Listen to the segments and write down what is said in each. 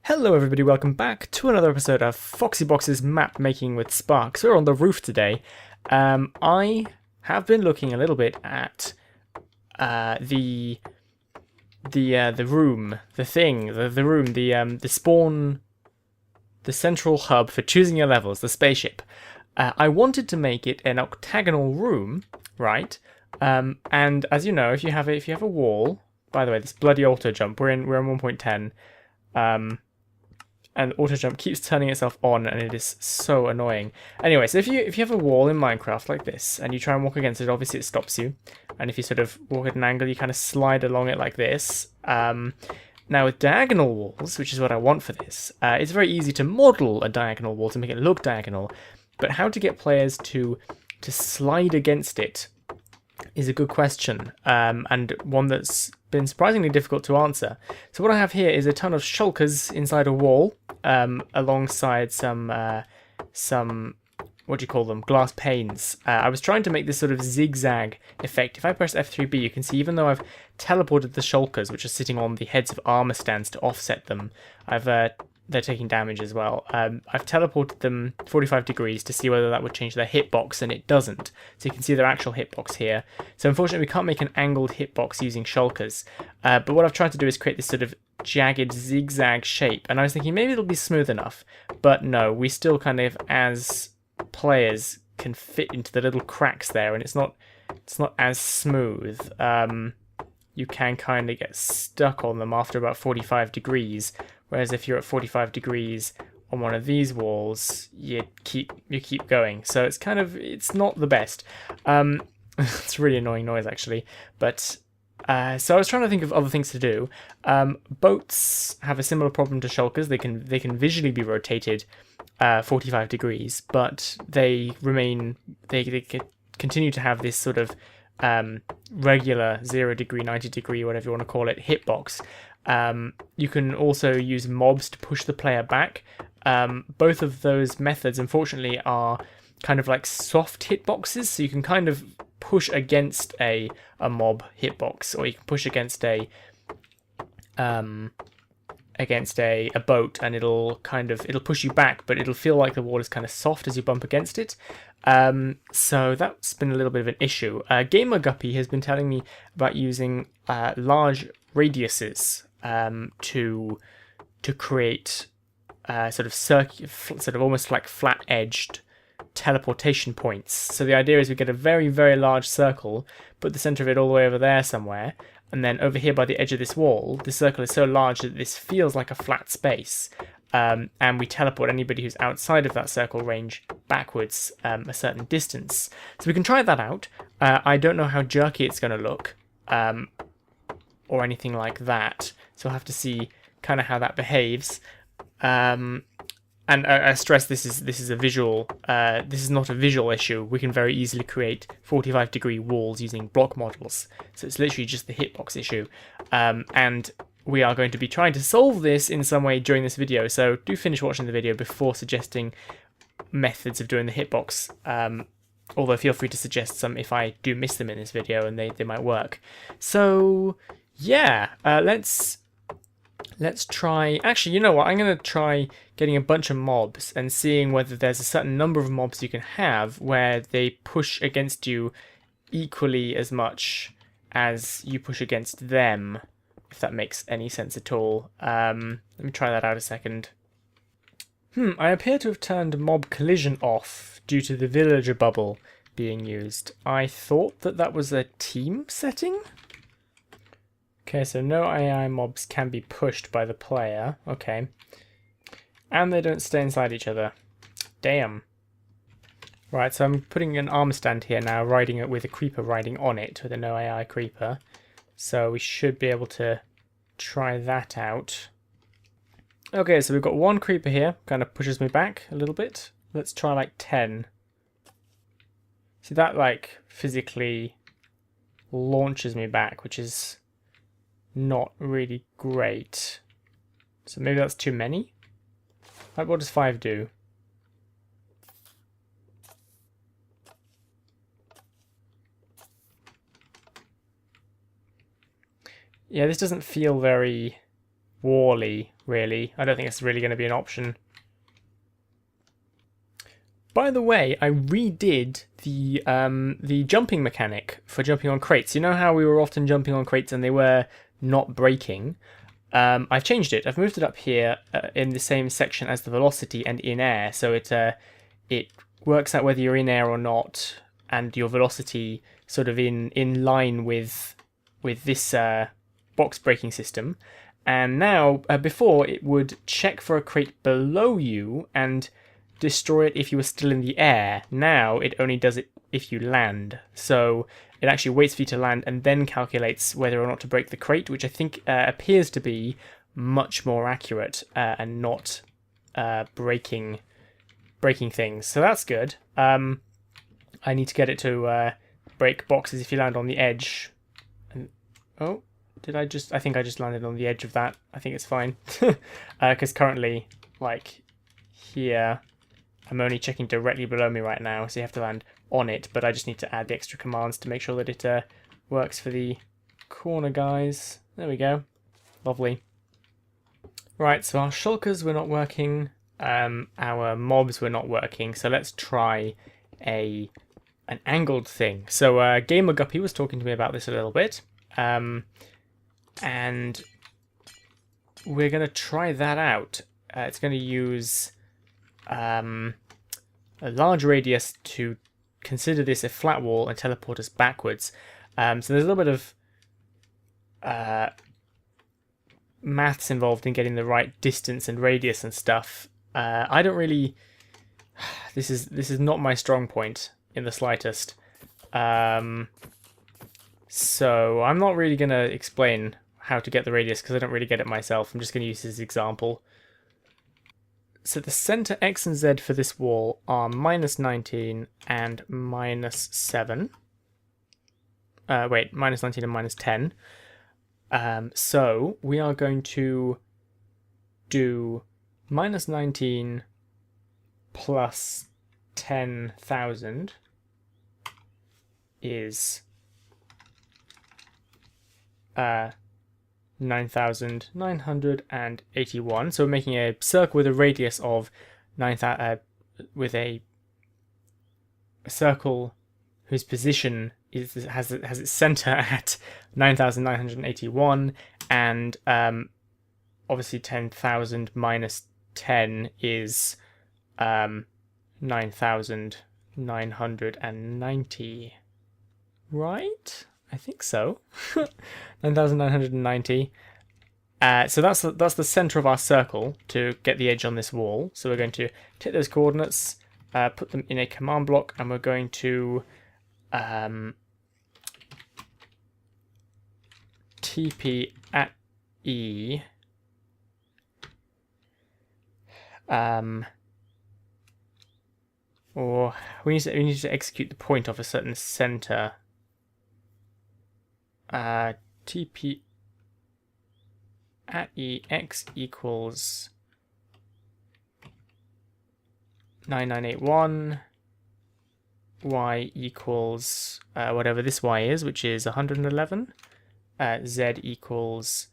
Hello everybody, welcome back to another episode of Foxybox's map making with Sparks. We're on the roof today. I have been looking a little bit at the room, the spawn, the central hub for choosing your levels, the spaceship. I wanted to make it an octagonal room, right? And as you know, if you have a wall, by the way, this bloody auto jump, we're in 1.10. And auto jump keeps turning itself on, and it is so annoying. Anyway, so if you have a wall in Minecraft like this, and you try and walk against it, obviously it stops you. And if you sort of walk at an angle, you kind of slide along it like this. Now with diagonal walls, which is what I want for this, it's very easy to model a diagonal wall to make it look diagonal. But how to get players to slide against it is a good question, and one that's been surprisingly difficult to answer. So what I have here is a ton of shulkers inside a wall, alongside some what do you call them, glass panes. I was trying to make this sort of zigzag effect. If I press F3B, you can see even though I've teleported the shulkers, which are sitting on the heads of armor stands to offset them, they're taking damage as well. I've teleported them 45 degrees to see whether that would change their hitbox, and it doesn't. So you can see their actual hitbox here. So unfortunately we can't make an angled hitbox using shulkers. But what I've tried to do is create this sort of jagged zigzag shape, and I was thinking maybe it'll be smooth enough. But no, we still kind of, as players, can fit into the little cracks there, and it's not as smooth. You can kind of get stuck on them after about 45 degrees. Whereas if you're at 45 degrees on one of these walls, you keep going. So it's not the best. It's a really annoying noise actually. But so I was trying to think of other things to do. Boats have a similar problem to shulkers. They can visually be rotated 45 degrees, but they continue to have this sort of regular 0 degree, 90 degree, whatever you want to call it, hitbox. You can also use mobs to push the player back. Both of those methods, unfortunately, are kind of like soft hitboxes, so you can kind of push against a mob hitbox, or you can push against a boat, and it'll push you back, but it'll feel like the wall is kind of soft as you bump against it. So that's been a little bit of an issue. Gamer Guppy has been telling me about using large radiuses to create sort of almost like flat-edged teleportation points. So the idea is we get a very, very large circle, put the center of it all the way over there somewhere, and then over here by the edge of this wall, the circle is so large that this feels like a flat space. And we teleport anybody who's outside of that circle range backwards a certain distance. So we can try that out. I don't know how jerky it's going to look, or anything like that. So I'll have to see kind of how that behaves. And I stress this is a visual. This is not a visual issue. We can very easily create 45 degree walls using block models. So it's literally just the hitbox issue. And we are going to be trying to solve this in some way during this video. So do finish watching the video before suggesting methods of doing the hitbox. Although feel free to suggest some if I do miss them in this video, and they might work. So yeah, let's try. Actually, you know what? I'm going to try getting a bunch of mobs and seeing whether there's a certain number of mobs you can have where they push against you equally as much as you push against them, if that makes any sense at all. Let me try that out a second. I appear to have turned mob collision off due to the villager bubble being used. I thought that was a team setting? Okay, so no AI mobs can be pushed by the player. Okay. And they don't stay inside each other. Damn. Right, so I'm putting an armor stand here now, riding it with a creeper riding on it, with a no AI creeper. So we should be able to try that out. Okay, so we've got one creeper here, kind of pushes me back a little bit. Let's try like 10. See, that like physically launches me back, which is not really great. So maybe that's too many? Like, what does 5 do? Yeah, this doesn't feel very wally, really. I don't think it's really going to be an option. By the way, I redid the jumping mechanic for jumping on crates. You know how we were often jumping on crates and they were not breaking? I've changed it. I've moved it up here in the same section as the velocity and in air, so it works out whether you're in air or not, and your velocity sort of in line with this box breaking system. And now, before, it would check for a crate below you and destroy it if you were still in the air. Now it only does it if you land. So it actually waits for you to land and then calculates whether or not to break the crate, which I think appears to be much more accurate and not breaking things. So that's good. I need to get it to break boxes if you land on the edge. And, oh, did I just... I think I just landed on the edge of that. I think it's fine. Because currently, like, here, I'm only checking directly below me right now, so you have to land on it, but I just need to add the extra commands to make sure that it works for the corner guys. There we go. Lovely. Right, so our shulkers were not working, our mobs were not working, so let's try an angled thing. So Gamer Guppy was talking to me about this a little bit, and we're going to try that out. It's going to use a large radius to consider this a flat wall and teleport us backwards. So there's a little bit of maths involved in getting the right distance and radius and stuff. I don't really... This is not my strong point in the slightest. So I'm not really going to explain how to get the radius because I don't really get it myself. I'm just going to use this example. So the center X and Z for this wall are -19 and -7. Wait, -19 and -10. So we are going to do -19 plus 10,000 is 9,981. So we're making a circle with a radius of 9,000, with a circle whose position has its center at 9,981, and obviously 10,000 minus 10 is 9,990. Right? I think so. 9,990. So that's the center of our circle to get the edge on this wall. So we're going to take those coordinates, put them in a command block, and we're going to TP at E. Or we need to execute the point off a certain center. TP at E x equals 9981, y equals whatever this y is, which is 111, z equals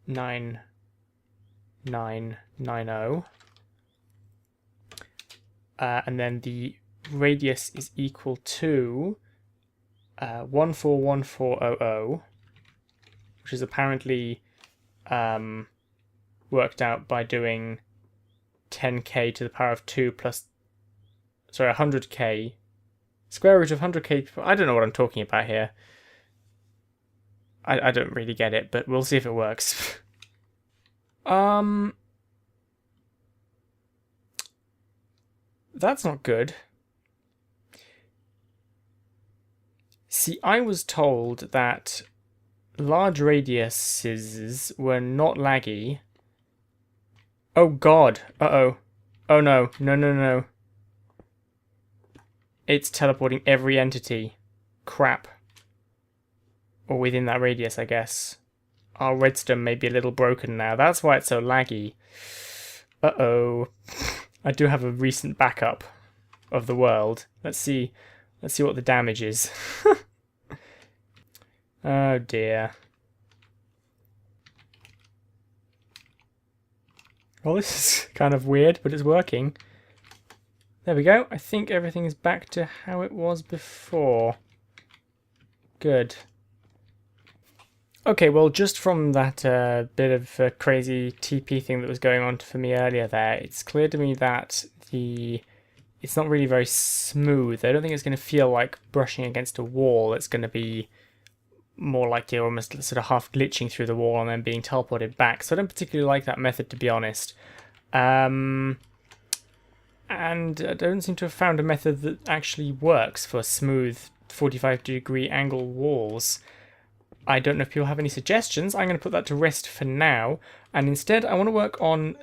9990, and then the radius is equal to 141400, which is apparently worked out by doing 10k to the power of 2 plus, sorry, 100k, square root of 100k, I don't know what I'm talking about here. I don't really get it, but we'll see if it works. That's not good. See, I was told that large radiuses were not laggy. Oh god. Uh-oh. Oh no. No. It's teleporting every entity. Crap. Or within that radius, I guess. Our redstone may be a little broken now. That's why it's so laggy. Uh-oh. I do have a recent backup of the world. Let's see what the damage is. Oh dear. Well, this is kind of weird, but it's working. There we go. I think everything is back to how it was before. Good. Okay, well, just from that bit of crazy TP thing that was going on for me earlier there, it's clear to me that it's not really very smooth. I don't think it's going to feel like brushing against a wall. It's going to be more like you're almost sort of half glitching through the wall and then being teleported back. So I don't particularly like that method, to be honest. And I don't seem to have found a method that actually works for smooth 45-degree angle walls. I don't know if people have any suggestions. I'm going to put that to rest for now, and instead I want to work on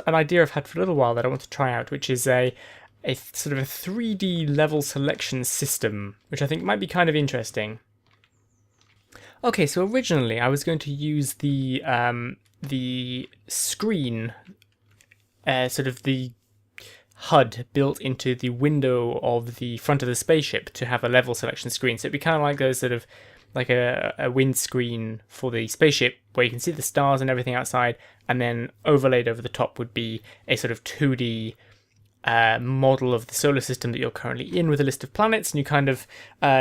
an idea I've had for a little while that I want to try out, which is a sort of a 3D level selection system, which I think might be kind of interesting. Okay, so originally I was going to use the screen, sort of the HUD built into the window of the front of the spaceship to have a level selection screen. So it'd be kind of like those sort of like a windscreen for the spaceship where you can see the stars and everything outside, and then overlaid over the top would be a sort of 2D model of the solar system that you're currently in with a list of planets, and you kind of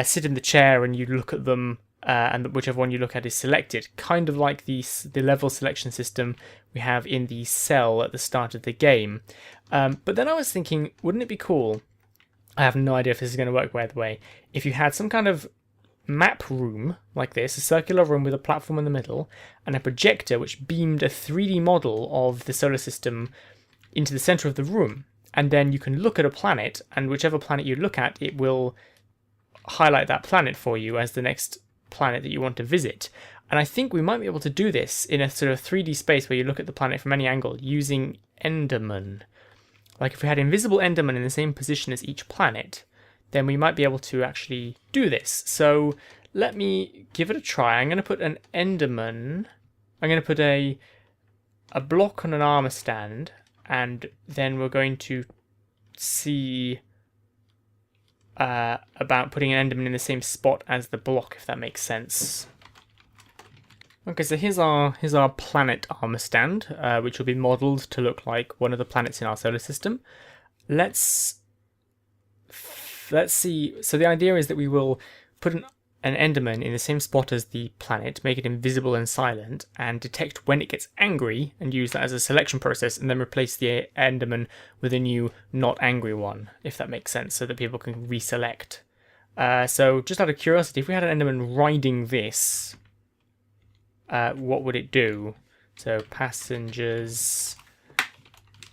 sit in the chair and you look at them, and whichever one you look at is selected, kind of like the level selection system we have in the cell at the start of the game. But then I was thinking, wouldn't it be cool, I have no idea if this is going to work, by the way, if you had some kind of map room like this, a circular room with a platform in the middle, and a projector which beamed a 3D model of the solar system into the center of the room. And then you can look at a planet, and whichever planet you look at, it will highlight that planet for you as the next planet that you want to visit. And I think we might be able to do this in a sort of 3D space where you look at the planet from any angle using Enderman. Like if we had invisible Enderman in the same position as each planet, then we might be able to actually do this. So let me give it a try. I'm going to put an Enderman. I'm going to put a block on an armor stand, and then we're going to see about putting an Enderman in the same spot as the block, if that makes sense. Okay, so here's our planet armor stand, which will be modeled to look like one of the planets in our solar system. Let's see. So the idea is that we will put an Enderman in the same spot as the planet, make it invisible and silent, and detect when it gets angry, and use that as a selection process, and then replace the Enderman with a new not angry one, if that makes sense, so that people can reselect. So just out of curiosity, if we had an Enderman riding this, what would it do? So passengers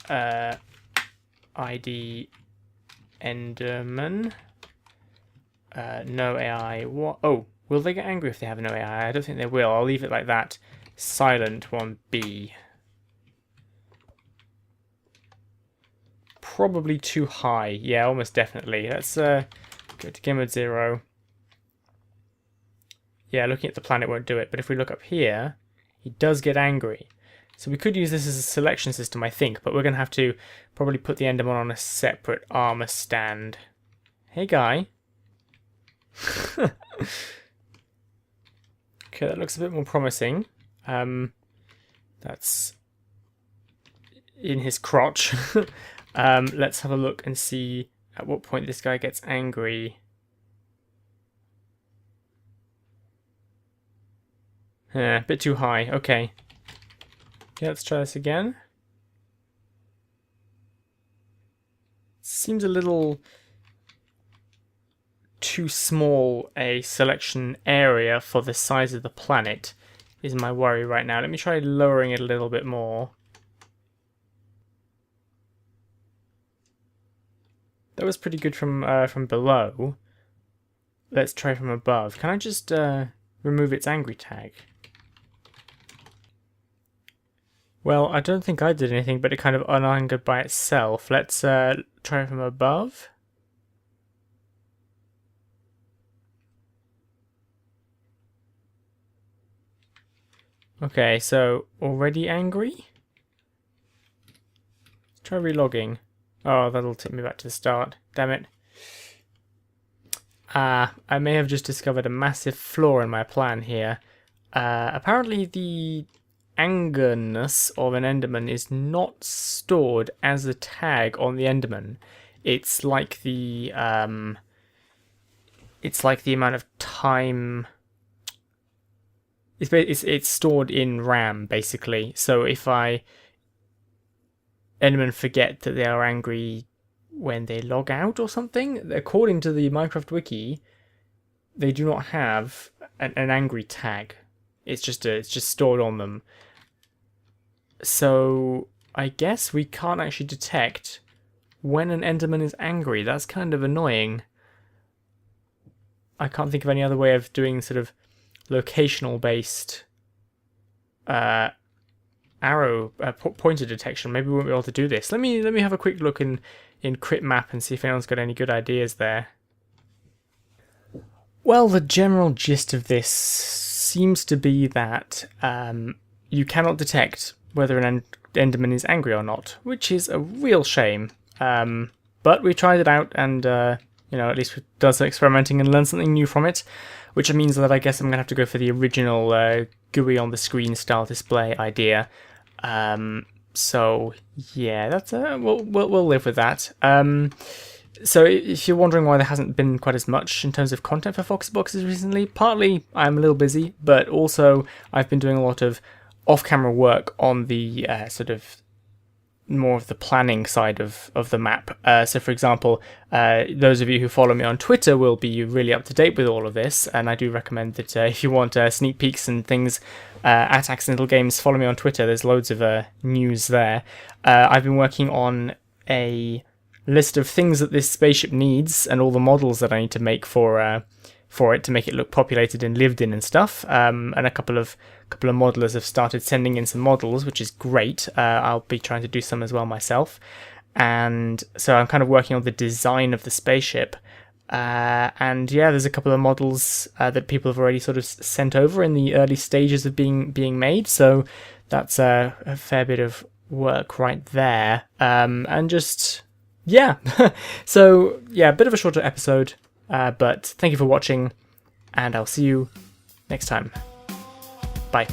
ID Enderman. No AI. What? Oh, will they get angry if they have no AI? I don't think they will. I'll leave it like that. Silent 1B. Probably too high. Yeah, almost definitely. Let's go to game mode 0. Yeah, looking at the planet won't do it. But if we look up here, he does get angry. So we could use this as a selection system, I think. But we're going to have to probably put the Enderman on a separate armor stand. Hey, guy. Okay, that looks a bit more promising. That's in his crotch. Let's have a look and see at what point this guy gets angry. Yeah, a bit too high. Okay. Okay, let's try this again. Seems a little too small a selection area for the size of the planet is my worry right now. Let me try lowering it a little bit more. That was pretty good from below. Let's try from above. Can I just remove its angry tag? Well, I don't think I did anything, but it kind of unangered by itself. Let's try from above. Okay, so already angry? Let's try relogging. Oh, that'll take me back to the start. Damn it. I may have just discovered a massive flaw in my plan here. Apparently the angerness of an Enderman is not stored as a tag on the Enderman. It's like the amount of time. It's stored in RAM basically. So if Endermen forget that they are angry when they log out or something, according to the Minecraft wiki, they do not have an angry tag. It's just stored on them. So I guess we can't actually detect when an Enderman is angry. That's kind of annoying. I can't think of any other way of doing sort of locational based arrow pointer detection. Maybe we won't be able to do this. Let me have a quick look in Crit Map and see if anyone's got any good ideas there. Well, the general gist of this seems to be that you cannot detect whether an Enderman is angry or not, which is a real shame. But we tried it out, and at least we've done some experimenting and learned something new from it, which means that I guess I'm gonna have to go for the original GUI on the screen style display idea. So yeah, that's we'll live with that. So if you're wondering why there hasn't been quite as much in terms of content for Foxy Boxes recently, partly I'm a little busy, but also I've been doing a lot of off-camera work on the sort of more of the planning side of the map. So for example, those of you who follow me on Twitter will be really up to date with all of this, and I do recommend that if you want sneak peeks and things at Accidental Games, follow me on Twitter. There's loads of news there. I've been working on a list of things that this spaceship needs and all the models that I need to make for it to make it look populated and lived in and stuff. And a couple of modelers have started sending in some models, which is great. I'll be trying to do some as well myself. And so I'm kind of working on the design of the spaceship. And yeah, there's a couple of models that people have already sort of sent over in the early stages of being made. So that's a fair bit of work right there. And just, yeah. So yeah, a bit of a shorter episode. But thank you for watching, and I'll see you next time. Bye.